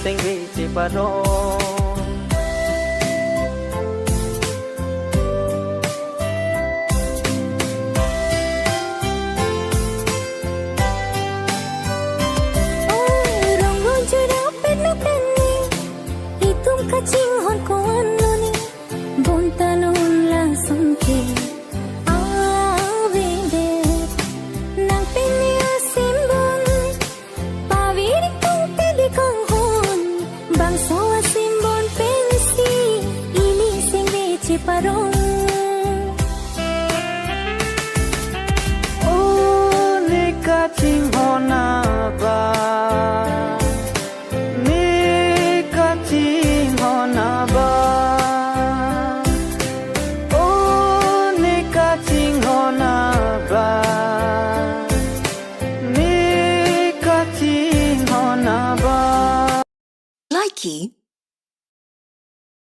Sengiti paron Ronggo juda pena peni Hitung kacing hon kuan noni Bontanon langsung ke Nang pinya simbon Pawiri kong pili kong hon Bangso simbon pensi Ini sing beci parong Oh ni kacing hona ba Ni kacing hona ba Oh ni kacing hona ba Ni kacing hona ba Likey